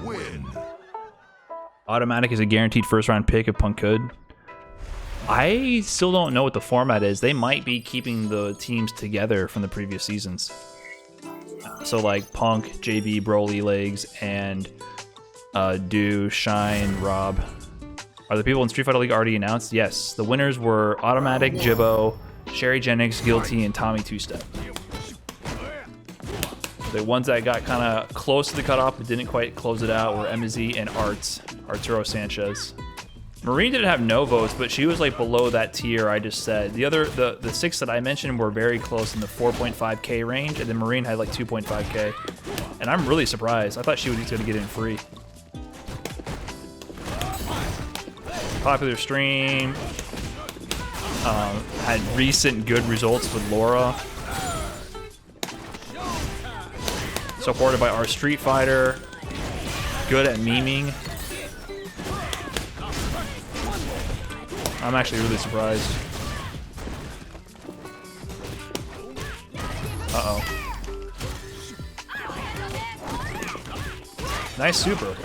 win. Automatic is a guaranteed first round pick if Punk could. I still don't know what the format is. They might be keeping the teams together from the previous seasons. So like Punk, JB, Broly, Legs, and Do, Shine, Rob. Are the people in Street Fighter League already announced? Yes. The winners were Automatic, Jibbo, Sherry Genix, Guilty, and Tommy Two Step. The ones that got kind of close to the cutoff but didn't quite close it out were MZ and Arturo Sanchez. Marine didn't have no votes, but she was like below that tier I just said. The 6 that I mentioned were very close in the 4.5k range, and then Marine had like 2.5k. And I'm really surprised. I thought she was going to get in free. Popular stream. Had recent good results with Laura. Supported by our Street Fighter. Good at memeing. I'm actually really surprised. Uh-oh. Nice super.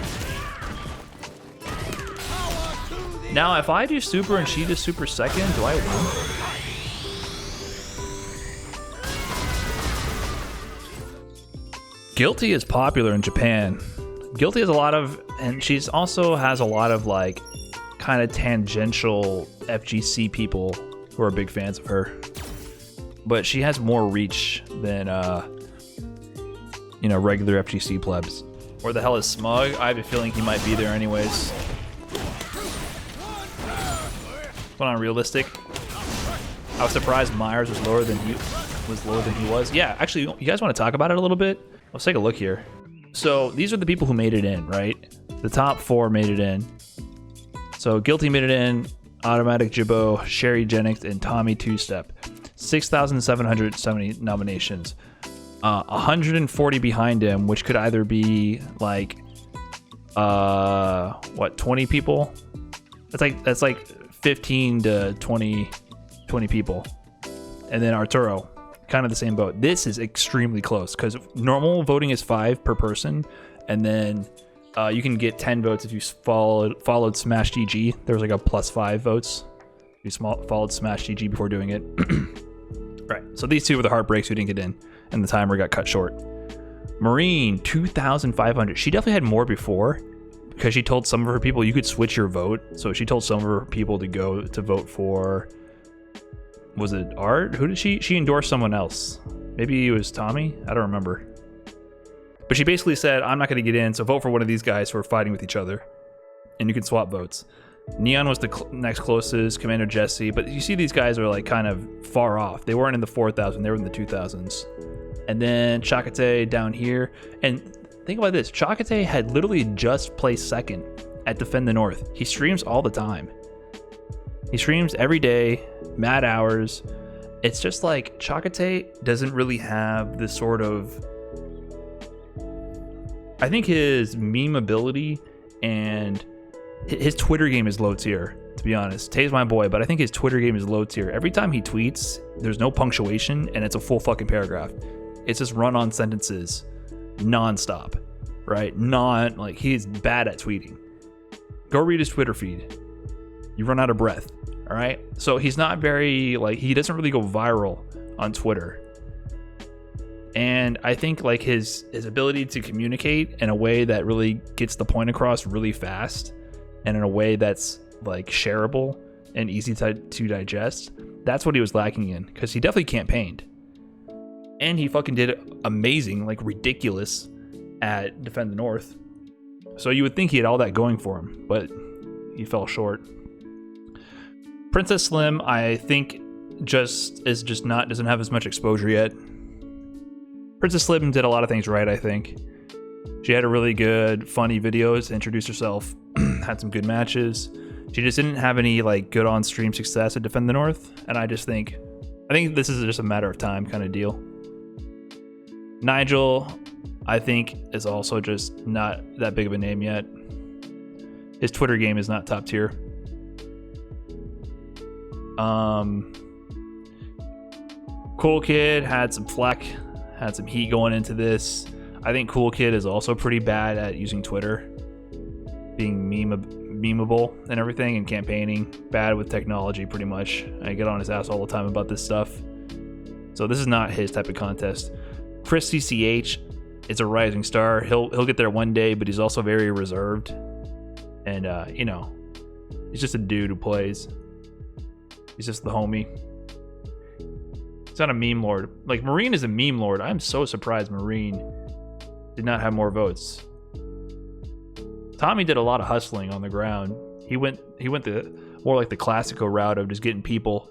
Now, if I do super and she does super second, do I win? Guilty is popular in Japan. Guilty has a lot of, and she's also has a lot of like kind of tangential FGC people who are big fans of her. But she has more reach than you know, regular FGC plebs. Where the hell is Smug? I have a feeling he might be there anyways. What's going on, Realistic? I was surprised Myers was lower than he was. Yeah, actually, you guys want to talk about it a little bit? Let's take a look here. So these are the people who made it in, right? The top 4 made it in. So Guilty made it in, Automatic, Jibbo, Sherry Genix, and Tommy Two Step. 6,770 nominations. 140 behind him, which could either be like, what, 20 people? That's like 15 to 20 people. And then Arturo, kind of the same boat. This is extremely close because normal voting is 5 per person, and then you can get 10 votes if you followed Smash GG. There was like a +5 votes. You followed Smash GG before doing it. Right. So these 2 were the heartbreaks who didn't get in, and the timer got cut short. Marine 2,500. She definitely had more before because she told some of her people you could switch your vote. So she told some of her people to go to vote for. Was it Art? Who did she endorsed someone else? Maybe it was Tommy? I don't remember. But she basically said, I'm not going to get in, so vote for one of these guys who are fighting with each other. And you can swap votes. Neon was the next closest, Commander Jesse. But you see these guys are like kind of far off. They weren't in the 4,000, they were in the 2,000s. And then Chakate down here. And think about this. Chakate had literally just placed second at Defend the North. He streams all the time. He streams every day, mad hours. It's just like Chakate doesn't really have this sort of... I think his meme ability and his Twitter game is low tier, to be honest. Tay's my boy, but I think his Twitter game is low tier. Every time he tweets, there's no punctuation and it's a full fucking paragraph. It's just run-on sentences, non-stop, right? Like, he's bad at tweeting. Go read his Twitter feed. You run out of breath. All right. So he's not very, like, he doesn't really go viral on Twitter. And I think like his ability to communicate in a way that really gets the point across really fast and in a way that's like shareable and easy to digest, that's what he was lacking in, because he definitely campaigned. And he fucking did amazing, like ridiculous at Defend the North. So you would think he had all that going for him, but he fell short. Princess Slim, I think, doesn't have as much exposure yet. Princess Slim did a lot of things right, I think. She had a really good, funny videos to introduce herself, had some good matches. She just didn't have any like good on-stream success at Defend the North, and I think this is just a matter of time kind of deal. Nigel, I think, is also just not that big of a name yet. His Twitter game is not top tier. Cool Kid had some flack, had some heat going into this. I think Cool Kid is also pretty bad at using Twitter, being memeable and everything, and campaigning. Bad with technology, pretty much. I get on his ass all the time about this stuff. So this is not his type of contest. Chris CCH is a rising star. He'll get there one day, but he's also very reserved. And you know, he's just a dude who plays. He's just the homie. He's not a meme lord. Like, Marine is a meme lord. I'm so surprised Marine did not have more votes. Tommy did a lot of hustling on the ground. He went the more like the classical route of just getting people,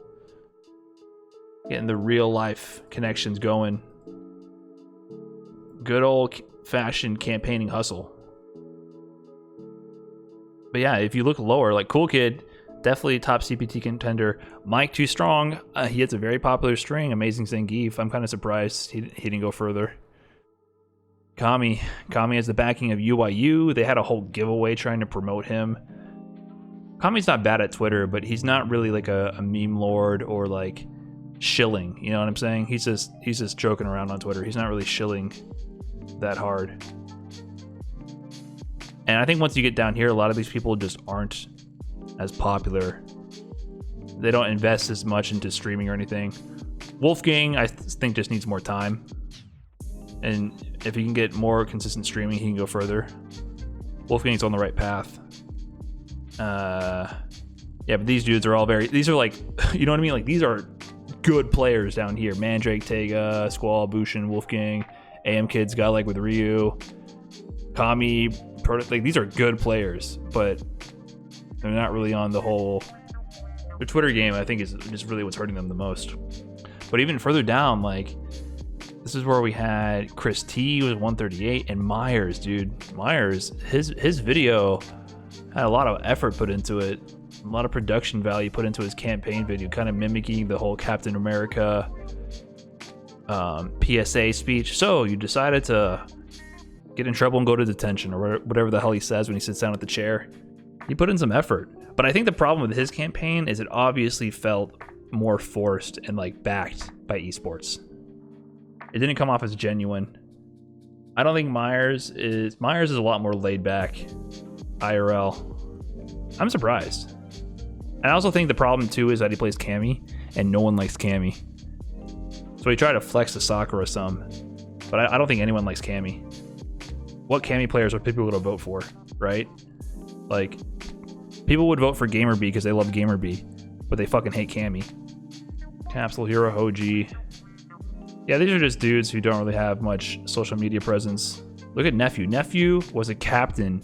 getting the real life connections going. Good old fashioned campaigning hustle. But yeah, if you look lower, like Cool Kid, definitely top CPT contender. Mike Too Strong, he has a very popular string. Amazing Zangief. I'm kind of surprised he didn't go further. Kami has the backing of UYU. They had a whole giveaway trying to promote him. Kami's not bad at Twitter, but he's not really like a meme lord or like shilling. You know what I'm saying? He's just joking around on Twitter. He's not really shilling that hard. And I think once you get down here, a lot of these people just aren't as popular. They don't invest as much into streaming or anything. Wolfgang, I think, just needs more time. And if he can get more consistent streaming, he can go further. Wolfgang's on the right path. Yeah, but these dudes are all these are like, you know what I mean? Like, these are good players down here. Mandrake, Tega, Squall, Bushin, Wolfgang, AM Kids, guy like with Ryu, Kami, like, these are good players, but they're not really on the whole. Their Twitter game, I think, is just really what's hurting them the most. But even further down, like, this is where we had Chris T was 138, and Myers, dude. Myers, his video had a lot of effort put into it, a lot of production value put into his campaign video, kind of mimicking the whole Captain America PSA speech. So you decided to get in trouble and go to detention, or whatever the hell he says when he sits down at the chair. He put in some effort. But I think the problem with his campaign is it obviously felt more forced and like backed by esports. It didn't come off as genuine. I don't think Myers is a lot more laid back IRL. I'm surprised. And I also think the problem too is that he plays Cammy, and no one likes Cammy. So he tried to flex the Sakura some, but I don't think anyone likes Cammy. What Cammy players are people going to vote for, right? Like, people would vote for Gamer B because they love Gamer B, but they fucking hate Cammy. Capsule Hero Hoji. Yeah, these are just dudes who don't really have much social media presence. Look at Nephew. Nephew was a captain.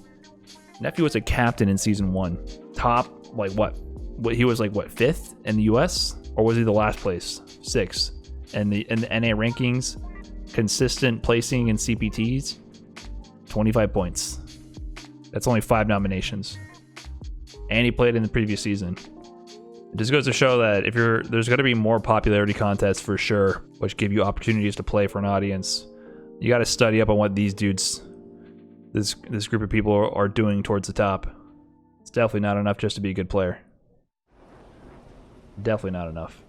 Nephew was a captain in season 1. Top, like, what he was like, what, 5th in the US? Or was he the last place? 6th. And in the NA rankings, consistent placing in CPTs, 25 points. That's only 5 nominations. And he played in the previous season. It just goes to show that there's going to be more popularity contests for sure, which give you opportunities to play for an audience. You got to study up on what these dudes, this group of people are doing towards the top. It's definitely not enough just to be a good player. Definitely not enough.